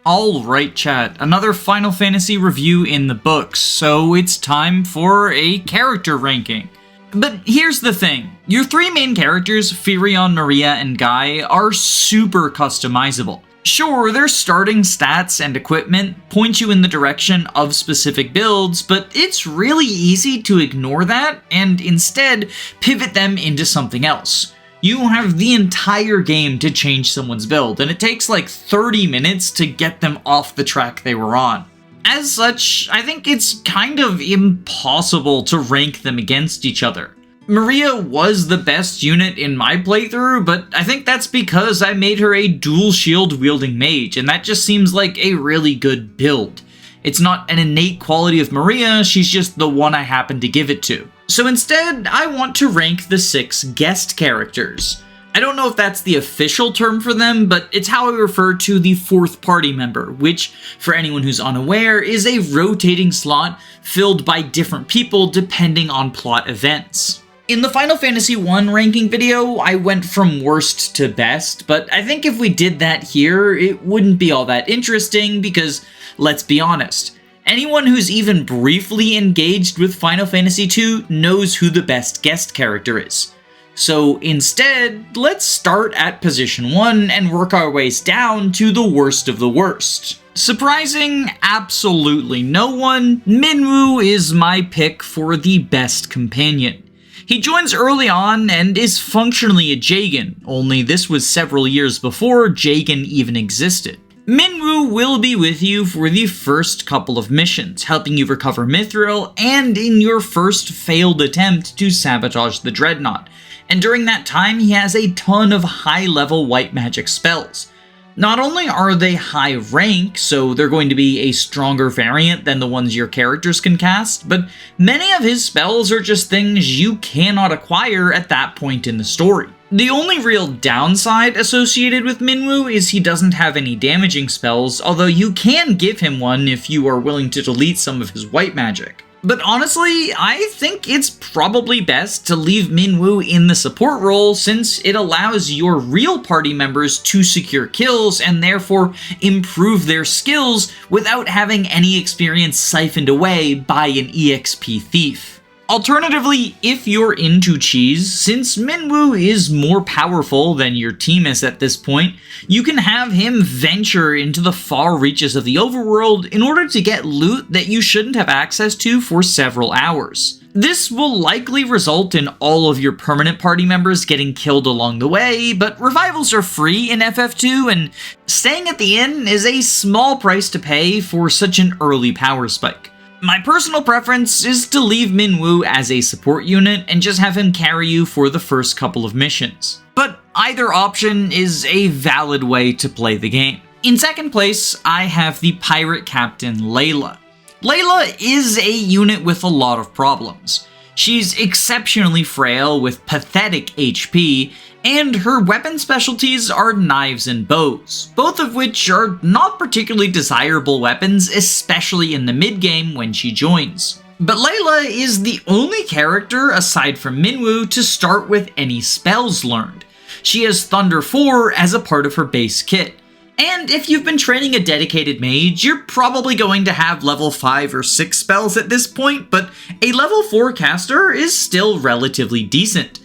Alright chat, another Final Fantasy review in the books, so it's time for a character ranking. But here's the thing, your three main characters, Firion, Maria, and Guy, are super customizable. Sure, their starting stats and equipment point you in the direction of specific builds, but it's really easy to ignore that and instead pivot them into something else. You have the entire game to change someone's build, and it takes like 30 minutes to get them off the track they were on. As such, I think it's kind of impossible to rank them against each other. Maria was the best unit in my playthrough, but I think that's because I made her a dual shield wielding mage, and that just seems like a really good build. It's not an innate quality of Maria, she's just the one I happen to give it to. So instead, I want to rank the 6 guest characters. I don't know if that's the official term for them, but it's how I refer to the 4th party member, which, for anyone who's unaware, is a rotating slot filled by different people depending on plot events. In the Final Fantasy I ranking video, I went from worst to best, but I think if we did that here, it wouldn't be all that interesting because, let's be honest, anyone who's even briefly engaged with Final Fantasy II knows who the best guest character is. So instead, let's start at position 1 and work our ways down to the worst of the worst. Surprising absolutely no one, Minwu is my pick for the best companion. He joins early on and is functionally a Jagen, only this was several years before Jagen even existed. Minwu will be with you for the first couple of missions, helping you recover Mithril, and in your first failed attempt to sabotage the Dreadnought. And during that time, he has a ton of high-level white magic spells. Not only are they high rank, so they're going to be a stronger variant than the ones your characters can cast, but many of his spells are just things you cannot acquire at that point in the story. The only real downside associated with Minwu is he doesn't have any damaging spells, although you can give him one if you are willing to delete some of his white magic. But honestly, I think it's probably best to leave Minwu in the support role since it allows your real party members to secure kills and therefore improve their skills without having any experience siphoned away by an EXP thief. Alternatively, if you're into cheese, since Minwu is more powerful than your team is at this point, you can have him venture into the far reaches of the overworld in order to get loot that you shouldn't have access to for several hours. This will likely result in all of your permanent party members getting killed along the way, but revivals are free in FF2, and staying at the inn is a small price to pay for such an early power spike. My personal preference is to leave Minwu as a support unit and just have him carry you for the first couple of missions. But either option is a valid way to play the game. In second place, I have the pirate captain Layla. Layla is a unit with a lot of problems. She's exceptionally frail with pathetic HP, and her weapon specialties are knives and bows, both of which are not particularly desirable weapons, especially in the mid-game when she joins. But Layla is the only character, aside from Minwu, to start with any spells learned. She has Thunder 4 as a part of her base kit. And if you've been training a dedicated mage, you're probably going to have level 5 or 6 spells at this point, but a level 4 caster is still relatively decent.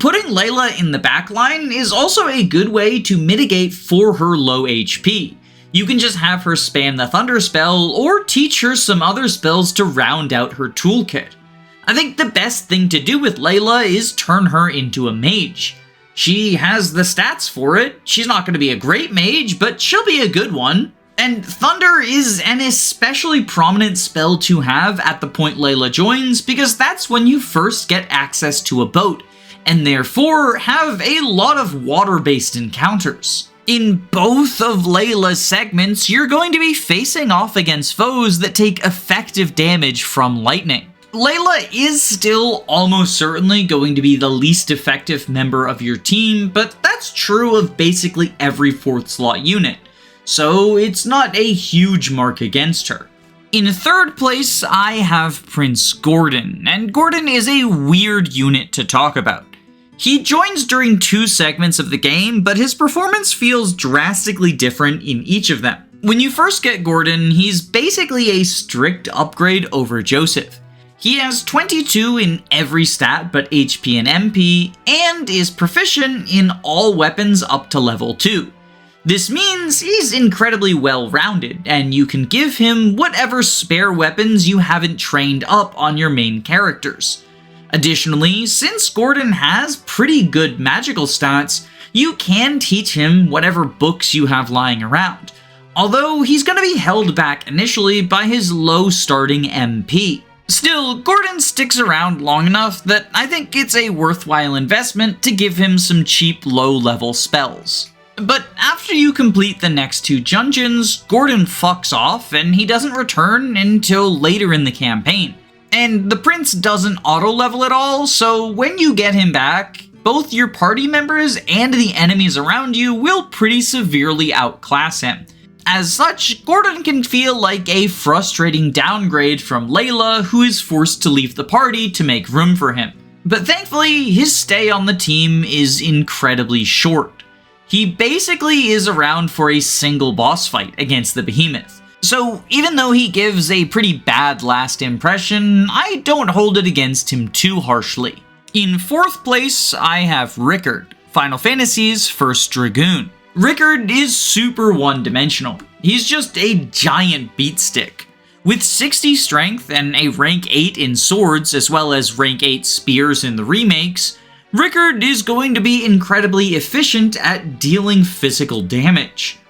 Putting Layla in the backline is also a good way to mitigate for her low HP. You can just have her spam the Thunder spell, or teach her some other spells to round out her toolkit. I think the best thing to do with Layla is turn her into a mage. She has the stats for it. She's not going to be a great mage, but she'll be a good one. And Thunder is an especially prominent spell to have at the point Layla joins, because that's when you first get access to a boat, and therefore have a lot of water-based encounters. In both of Layla's segments, you're going to be facing off against foes that take effective damage from lightning. Layla is still almost certainly going to be the least effective member of your team, but that's true of basically every 4th slot unit, so it's not a huge mark against her. In third place, I have Prince Gordon, and Gordon is a weird unit to talk about. He joins during 2 segments of the game, but his performance feels drastically different in each of them. When you first get Gordon, he's basically a strict upgrade over Joseph. He has 22 in every stat but HP and MP, and is proficient in all weapons up to level 2. This means he's incredibly well-rounded, and you can give him whatever spare weapons you haven't trained up on your main characters. Additionally, since Gordon has pretty good magical stats, you can teach him whatever books you have lying around, although he's going to be held back initially by his low starting MP. Still, Gordon sticks around long enough that I think it's a worthwhile investment to give him some cheap low-level spells. But after you complete the next 2 dungeons, Gordon fucks off and he doesn't return until later in the campaign. And the prince doesn't auto-level at all, so when you get him back, both your party members and the enemies around you will pretty severely outclass him. As such, Gordon can feel like a frustrating downgrade from Layla, who is forced to leave the party to make room for him. But thankfully, his stay on the team is incredibly short. He basically is around for a single boss fight against the Behemoth. So even though he gives a pretty bad last impression, I don't hold it against him too harshly. In 4th place, I have Rickard, Final Fantasy's first Dragoon. Rickard is super one-dimensional. He's just a giant beatstick. With 60 strength and a rank 8 in swords as well as rank 8 spears in the remakes, Rickard is going to be incredibly efficient at dealing physical damage.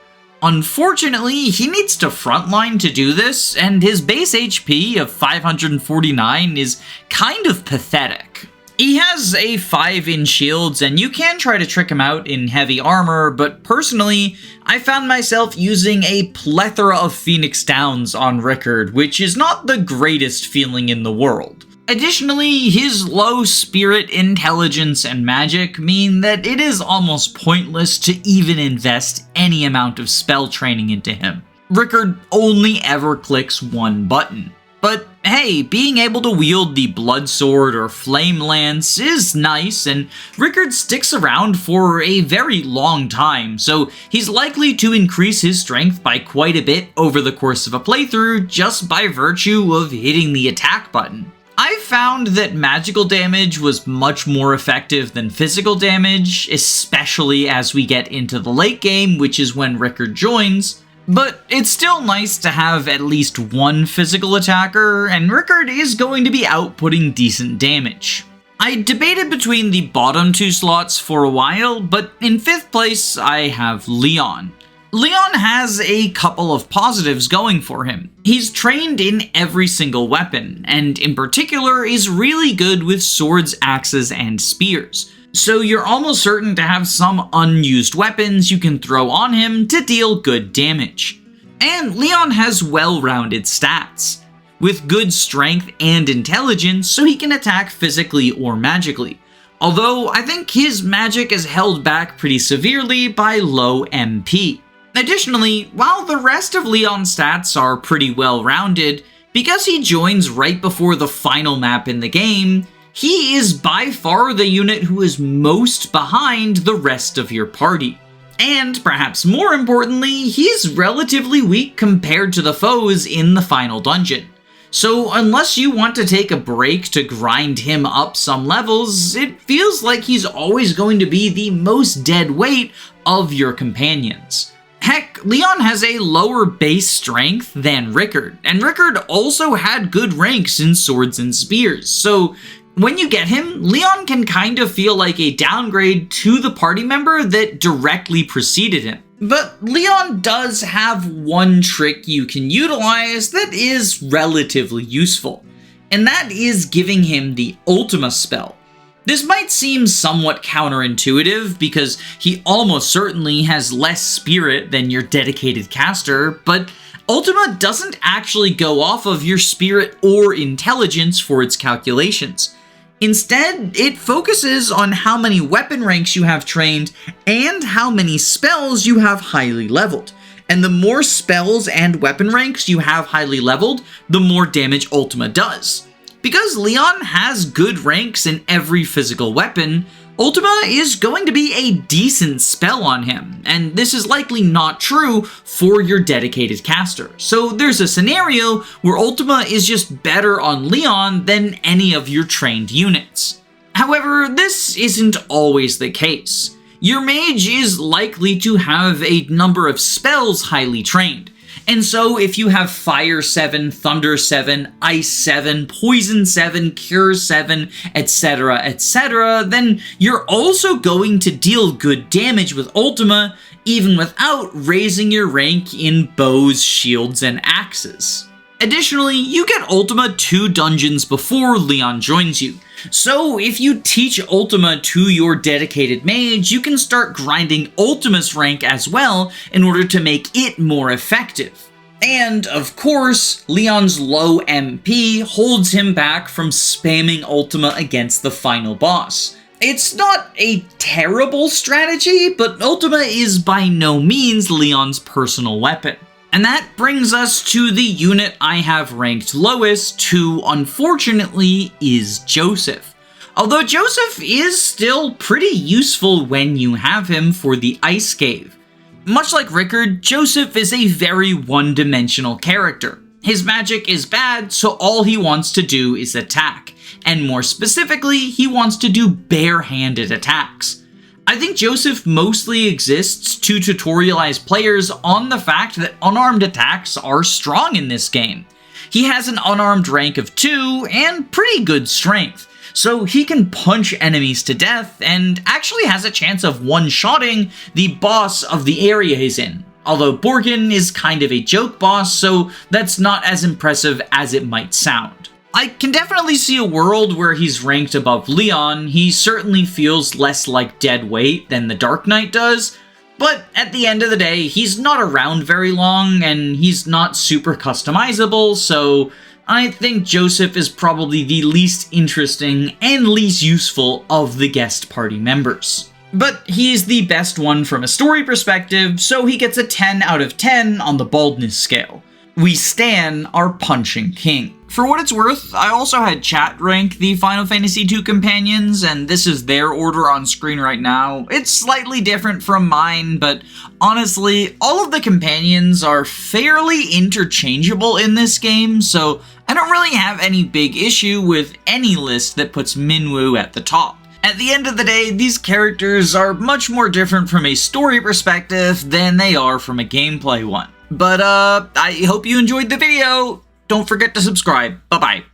Unfortunately, he needs to frontline to do this, and his base HP of 549 is kind of pathetic. He has a 5 in shields, and you can try to trick him out in heavy armor, but personally, I found myself using a plethora of Phoenix Downs on Rickard, which is not the greatest feeling in the world. Additionally, his low spirit, intelligence, and magic mean that it is almost pointless to even invest any amount of spell training into him. Rickard only ever clicks one button. But hey, being able to wield the Blood Sword or Flame Lance is nice, and Rickard sticks around for a very long time, so he's likely to increase his strength by quite a bit over the course of a playthrough just by virtue of hitting the attack button. I found that magical damage was much more effective than physical damage, especially as we get into the late game, which is when Rickard joins. But it's still nice to have at least one physical attacker, and Rickard is going to be outputting decent damage. I debated between the bottom 2 slots for a while, but in 5th place I have Leon. Leon has a couple of positives going for him. He's trained in every single weapon, and in particular is really good with swords, axes, and spears. So you're almost certain to have some unused weapons you can throw on him to deal good damage. And Leon has well-rounded stats, with good strength and intelligence so he can attack physically or magically. Although I think his magic is held back pretty severely by low MP. Additionally, while the rest of Leon's stats are pretty well-rounded, because he joins right before the final map in the game, he is by far the unit who is most behind the rest of your party. And perhaps more importantly, he's relatively weak compared to the foes in the final dungeon. So unless you want to take a break to grind him up some levels, it feels like he's always going to be the most dead weight of your companions. Heck, Leon has a lower base strength than Rickard, and Rickard also had good ranks in swords and spears, so when you get him, Leon can kind of feel like a downgrade to the party member that directly preceded him. But Leon does have one trick you can utilize that is relatively useful, and that is giving him the Ultima spell. This might seem somewhat counterintuitive because he almost certainly has less spirit than your dedicated caster, but Ultima doesn't actually go off of your spirit or intelligence for its calculations. Instead, it focuses on how many weapon ranks you have trained and how many spells you have highly leveled. And the more spells and weapon ranks you have highly leveled, the more damage Ultima does. Because Leon has good ranks in every physical weapon, Ultima is going to be a decent spell on him, and this is likely not true for your dedicated caster. So there's a scenario where Ultima is just better on Leon than any of your trained units. However, this isn't always the case. Your mage is likely to have a number of spells highly trained. And so if you have Fire 7, Thunder 7, Ice 7, Poison 7, Cure 7, etc., then you're also going to deal good damage with Ultima, even without raising your rank in bows, shields, and axes. Additionally, you get Ultima 2 dungeons before Leon joins you. So if you teach Ultima to your dedicated mage, you can start grinding Ultima's rank as well in order to make it more effective. And, of course, Leon's low MP holds him back from spamming Ultima against the final boss. It's not a terrible strategy, but Ultima is by no means Leon's personal weapon. And that brings us to the unit I have ranked lowest, who unfortunately is Joseph. Although Joseph is still pretty useful when you have him for the Ice Cave. Much like Rickard, Joseph is a very one-dimensional character. His magic is bad, so all he wants to do is attack. And more specifically, he wants to do bare-handed attacks. I think Joseph mostly exists to tutorialize players on the fact that unarmed attacks are strong in this game. He has an unarmed rank of 2 and pretty good strength, so he can punch enemies to death and actually has a chance of one-shotting the boss of the area he's in. Although Borgin is kind of a joke boss, so that's not as impressive as it might sound. I can definitely see a world where he's ranked above Leon. He certainly feels less like dead weight than the Dark Knight does, but at the end of the day, he's not around very long and he's not super customizable, so I think Joseph is probably the least interesting and least useful of the guest party members. But he's the best one from a story perspective, so he gets a 10 out of 10 on the baldness scale. We stan our punching king. For what it's worth, I also had chat rank the Final Fantasy II companions, and this is their order on screen right now. It's slightly different from mine, but honestly, all of the companions are fairly interchangeable in this game, so I don't really have any big issue with any list that puts Minwu at the top. At the end of the day, these characters are much more different from a story perspective than they are from a gameplay one. But I hope you enjoyed the video. Don't forget to subscribe. Bye-bye.